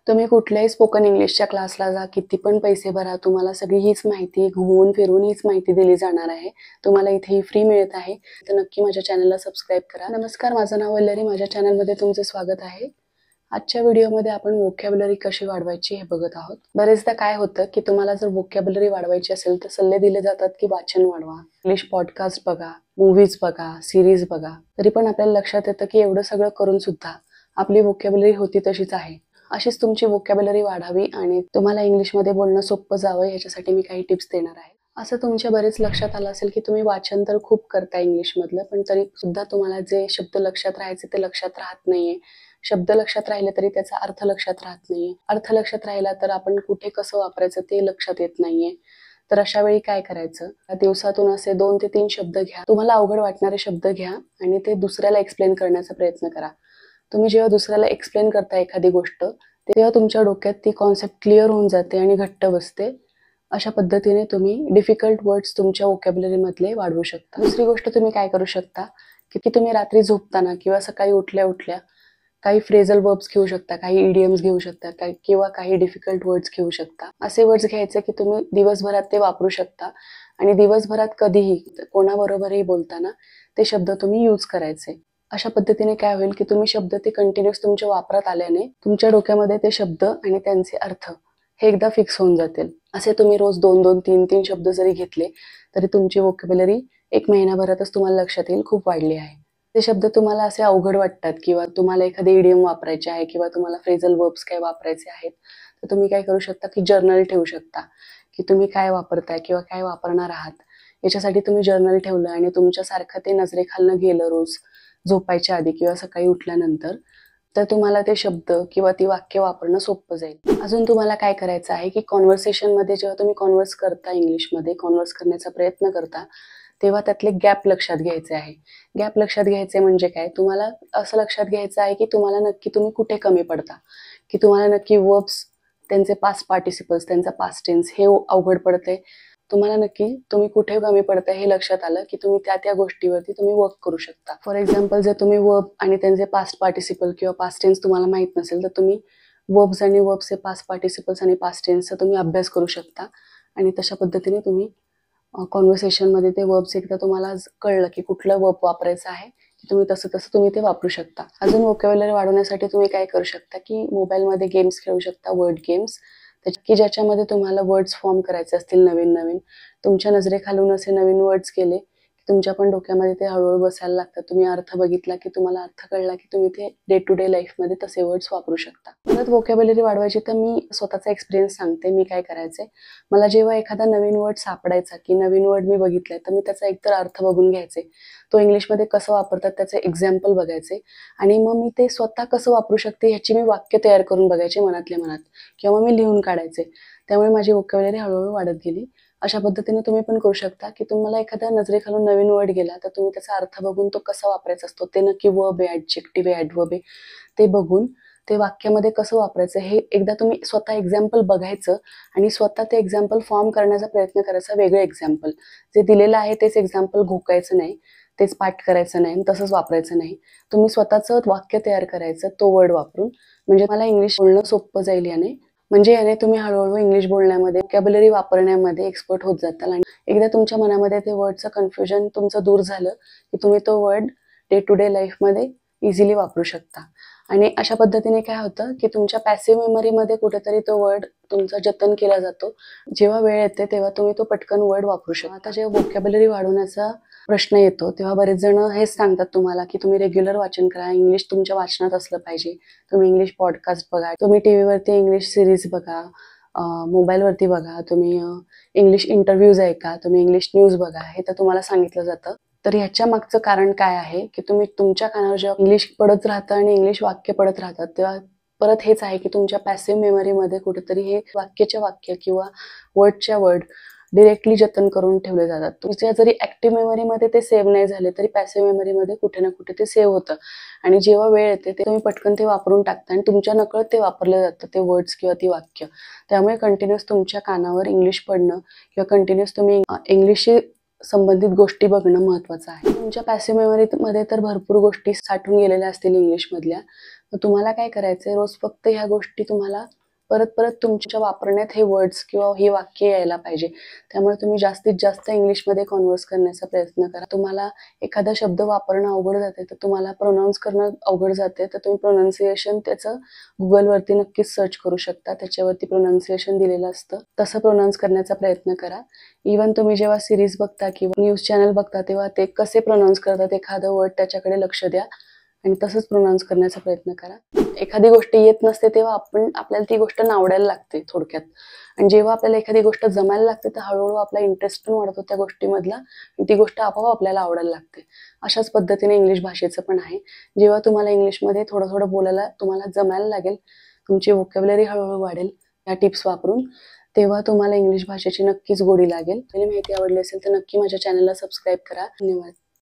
तुम्ही कुठल्याही स्पोकन इंग्लिशच्या क्लासला जा, किती पण पैसे भरा, तुम्हाला सगळी हीच माहिती घुमवून फिरून हीच माहिती दिली जाणार आहे. तुम्हाला इथे फ्री मिळत आहे. तर नक्की माझ्या चॅनलला सबस्क्राईब करा. नमस्कार, माझं नाव वल्लरी. माझ्या चॅनलमध्ये तुमचे स्वागत आहे. आजच्या व्हिडिओमध्ये आपण व्होकॅब्युलरी कशी वाढवायची हे बघत आहोत. बरेचदा काय होतं की तुम्हाला जर व्होकॅब्युलरी वाढवायची असेल तर सल्ले दिले जातात की वाचन वाढवा, इंग्लिश पॉडकास्ट बघा, मूव्हीज बघा, सिरीज बघा. तरी पण आपल्याला लक्षात येतं की एवढं सगळं करून सुद्धा आपली व्होकॅब्युलरी होती तशीच आहे. अशीच तुमची व्होकॅब्युलरी वाढावी आणि तुम्हाला इंग्लिशमध्ये बोलणं सोपं जावं याच्यासाठी मी काही टिप्स देणार आहे. असं तुमच्या बरेच लक्षात आलं असेल की तुम्ही वाचन तर खूप करता इंग्लिशमधलं, पण तरी सुद्धा तुम्हाला जे शब्द लक्षात राहायचे ते लक्षात राहत नाहीये. शब्द लक्षात राहिले तरी त्याचा अर्थ लक्षात राहत नाहीये. अर्थ लक्षात राहिला तर आपण कुठे कसं वापरायचं ते लक्षात येत नाहीये. तर अशा वेळी काय करायचं? दिवसातून असे 2 ते 3 शब्द घ्या. तुम्हाला अवघड वाटणारे शब्द घ्या आणि ते दुसऱ्याला एक्सप्लेन करण्याचा प्रयत्न करा. तुम्ही जेव्हा दुसऱ्याला एक्सप्लेन करता एखादी गोष्ट, तेव्हा तुमच्या डोक्यात ती कॉन्सेप्ट क्लिअर होऊन जाते आणि घट्ट बसते. अशा पद्धतीने तुम्ही डिफिकल्ट वर्ड्स तुमच्या व्होकॅब्युलरी मधले वाढवू शकता. दुसरी गोष्ट तुम्ही काय करू शकता की तुम्ही रात्री झोपताना किंवा सकाळी उठल्या उठल्या काही फ्रेझल वर्ब्स घेऊ शकता, काही इडियम्स घेऊ शकता, किंवा काही डिफिकल्ट वर्ड्स घेऊ शकता. असे वर्ड्स घ्यायचे की तुम्ही दिवसभरात ते वापरू शकता आणि दिवसभरात कधीही कोणाबरोबरही बोलताना ते शब्द तुम्ही यूज करायचे. अशा पद्धतीने काय होईल की तुम्ही शब्द ते कंटिन्युअस तुमच्या वापरात आल्याने तुमच्या डोक्यामध्ये ते शब्द आणि त्यांचे अर्थ हे एकदा फिक्स होऊन जातील. असे तुम्ही रोज 2-2, 3-3 शब्द जरी घेतले तरी तुमची व्होकॅब्युलरी 1 महिन्याभरातच तुम्हाला लक्षात येईल खूप वाढली आहे. ते शब्द तुम्हाला असे अवघड वाटतात किंवा तुम्हाला एखादे इडियम वापरायचे आहे किंवा तुम्हाला फ्रेझल वर्ब्स काय वापरायचे आहेत, तर तुम्ही काय करू शकता की जर्नल ठेवू शकता की तुम्ही काय वापरताय किंवा काय वापरणार आहात. याच्यासाठी तुम्ही जर्नल ठेवलं आणि तुमच्यासारखं ते नजरेखालनं गेलं रोज झोपायच्या आधी किंवा सकाळी उठल्यानंतर, तर तुम्हाला ते शब्द किंवा ती वाक्य वापरणं सोपं जाईल. अजून तुम्हाला काय करायचं आहे की कॉन्व्हर्सेशनमध्ये जेव्हा तुम्ही कॉन्व्हर्स करता, इंग्लिशमध्ये कॉन्व्हर्स करण्याचा प्रयत्न करता, तेव्हा त्यातले गॅप लक्षात घ्यायचे आहे. गॅप लक्षात घ्यायचे म्हणजे काय? तुम्हाला असं लक्षात घ्यायचं आहे की तुम्हाला नक्की तुम्ही कुठे कमी पडता, की तुम्हाला नक्की वर्ब्स, त्यांचे पास्ट पार्टिसिपल्स, त्यांचा पास्ट टेन्स हे अवघड पडते. तुम्हाला नक्की तुम्ही कुठे कमी पडताय हे लक्षात आलं की तुम्ही त्या गोष्टीवरती तुम्ही वर्क करू शकता. फॉर एक्झाम्पल, जर तुम्ही वर्ब आणि त्यांचे पास्ट पार्टिसिपल किंवा पास्ट टेन्स तुम्हाला माहित नसेल, तर तुम्ही वर्ब्स आणि वर्ब्सचे पास्ट पार्टिसिपल्स आणि पास्ट टेन्सचा तुम्ही अभ्यास करू शकता आणि तशा पद्धतीने तुम्ही कॉन्व्हर्सेशनमध्ये ते वर्ब्स एकदा तुम्हाला कळलं की कुठलं वर्ब वापरायचं आहे, की तुम्ही तसं तुम्ही ते वापरू शकता. अजून व्होकॅब्युलरी वाढवण्यासाठी तुम्ही काय करू शकता की मोबाईलमध्ये गेम्स खेळू शकता, वर्ड गेम्स, की ज्याच्यामध्ये तुम्हाला वर्ड्स फॉर्म करायचे असतील नवीन नवीन. तुमच्या नजरेखालून असे नवीन वर्ड्स केले की तुमच्या पण डोक्यामध्ये ते हळूहळू बसायला लागतात. तुम्ही अर्थ बघितला की तुम्हाला अर्थ कळला की तुम्ही ते डे टू डे लाईफमध्ये तसे वर्ड्स वापरू शकता. परत व्होकॅब्युलरी वाढवायची तर मी स्वतःचा एक्सपिरियन्स सांगते. मी काय करायचे, मला जेव्हा एखादा नवीन वर्ड सापडायचा की नवीन वर्ड मी बघितलाय, तर मी त्याचा एकतर अर्थ बघून घ्यायचे, तो इंग्लिशमध्ये कसं वापरतात त्याचे एक्झाम्पल बघायचे आणि मग मी ते स्वतः कसं वापरू शकते ह्याची मी वाक्य तयार करून बघायचे मनातल्या मनात किंवा मी लिहून काढायचे. त्यामुळे माझी व्होकॅब्युलरी हळूहळू वाढत गेली. अशा पद्धतीने तुम्ही पण करू शकता की तुम्हाला एखाद्या नजरेखालून नवीन वर्ड गेला तर तुम्ही त्याचा अर्थ बघून तो कसा वापरायचा असतो, ते नक्की वर्ब आहे, ॲडजेक्टिव्ह आहे, ॲडव्हर्ब आहे, ते बघून ते वाक्यामध्ये कसं वापरायचं हे एकदा तुम्ही स्वतः एक्झाम्पल बघायचं आणि स्वतः ते एक्झाम्पल फॉर्म करण्याचा प्रयत्न करायचा. वेगळं एक्झाम्पल जे दिलेलं आहे तेच एक्झाम्पल घोकायचं नाही, तेच पाठ करायचं नाही, तसंच वापरायचं नाही. तुम्ही स्वतःचं वाक्य तयार करायचं तो वर्ड वापरून. म्हणजे मला इंग्लिश बोलणं सोपं जाईल याने. म्हणजे याने तुम्ही हळूहळू इंग्लिश बोलण्यामध्ये, व्होकॅब्युलरी वापरण्यामध्ये एक्सपर्ट होत जाताल आणि एकदा तुमच्या मनामध्ये ते वर्डचं कन्फ्युजन तुमचं दूर झालं की तुम्ही तो वर्ड डे टू डे लाईफमध्ये इझिली वापरू शकता. आणि अशा पद्धतीने काय होतं की तुमच्या पॅसिव्ह मेमरीमध्ये कुठेतरी तो वर्ड तुमचा जतन केला जातो. जेव्हा वेळ येते तेव्हा तुम्ही तो पटकन वर्ड वापरू शकता. आता जेव्हा व्होकॅब्युलरी वाढवण्याचा प्रश्न येतो तेव्हा बरेच जण हेच सांगतात तुम्हाला की तुम्ही रेग्युलर वाचन करा, इंग्लिश तुमच्या वाचनात असलं पाहिजे, तुम्ही इंग्लिश पॉडकास्ट बघा, तुम्ही टीव्हीवरती इंग्लिश सिरीज बघा, मोबाईलवरती बघा, तुम्ही इंग्लिश इंटरव्ह्यूज ऐका, तुम्ही इंग्लिश न्यूज बघा, हे तर तुम्हाला सांगितलं जातं. तर ह्याच्या मागचं कारण काय आहे की तुम्ही तुमच्या कानावर जेव्हा इंग्लिश पडत राहतं आणि इंग्लिश वाक्य पडत राहतात तेव्हा परत हेच आहे की तुमच्या पॅसिव्ह मेमरीमध्ये कुठेतरी हे वाक्याच्या वाक्य किंवा वर्डच्या वर्ड डिरेक्टली जतन करून ठेवले जातात. तुमच्या जरी ऍक्टिव्ह मेमरीमध्ये ते सेव्ह नाही झाले तरी पॅसिव्ह मेमरीमध्ये कुठे ना कुठे ते सेव्ह होतं आणि जेव्हा वेळ येते ते तुम्ही पटकन ते वापरून टाकता आणि तुमच्या नकळत ते वापरलं जातं, ते वर्ड्स किंवा ती वाक्य. त्यामुळे कंटिन्युअस तुमच्या कानावर इंग्लिश पडणं किंवा कंटिन्युअस तुम्ही इंग्लिशशी संबंधित गोष्टी बघणं महत्त्वाचं आहे. तुमच्या पॅसिव्ह मेमरीमध्ये तर भरपूर गोष्टी साठून गेलेल्या असतील इंग्लिशमधल्या, तर तुम्हाला काय करायचंय, रोज फक्त ह्या गोष्टी तुम्हाला परत परत तुमच्या वापरण्यात हे वर्ड्स किंवा ही वाक्य यायला पाहिजे. त्यामुळे तुम्ही जास्तीत जास्त इंग्लिशमध्ये कॉन्व्हर्स करण्याचा प्रयत्न करा. तुम्हाला एखादा शब्द वापरणं अवघड जाते, तर तुम्हाला प्रोनाऊन्स करणं अवघड जाते, तर तुम्ही प्रोनाऊन्सिएशन त्याचं Googleवरती नक्कीच सर्च करू शकता. त्याच्यावरती प्रोनाऊन्सिएशन दिलेलं असतं. तसं प्रोनाऊन्स करण्याचा प्रयत्न करा. इव्हन तुम्ही जेव्हा सीरीज बघता किंवा न्यूज चॅनल बघता, तेव्हा ते कसे प्रोनाऊन्स करतात एखादं वर्ड त्याच्याकडे लक्ष द्या आणि तसंच प्रोनाऊन्स करण्याचा प्रयत्न करा. एखादी गोष्ट येत नसते तेव्हा आपल्याला ती गोष्ट नावडायला लागते थोडक्यात. आणि जेव्हा आपल्याला एखादी गोष्ट जमायला लागते, तर हळूहळू आपला इंटरेस्ट पण वाढतो त्या गोष्टीमधला आणि ती गोष्ट आपोआप आपल्याला आवडायला लागते. अशाच पद्धतीने इंग्लिश भाषेचं पण आहे. जेव्हा तुम्हाला इंग्लिशमध्ये थोडं थोडं बोलायला तुम्हाला जमायला लागेल, तुमची व्होकॅब्युलरी हळूहळू वाढेल या टिप्स वापरून, तेव्हा तुम्हाला इंग्लिश भाषेची नक्कीच गोडी लागेल. आणि माहिती आवडली असेल तर नक्की माझ्या चॅनलला सबस्क्राईब करा. धन्यवाद.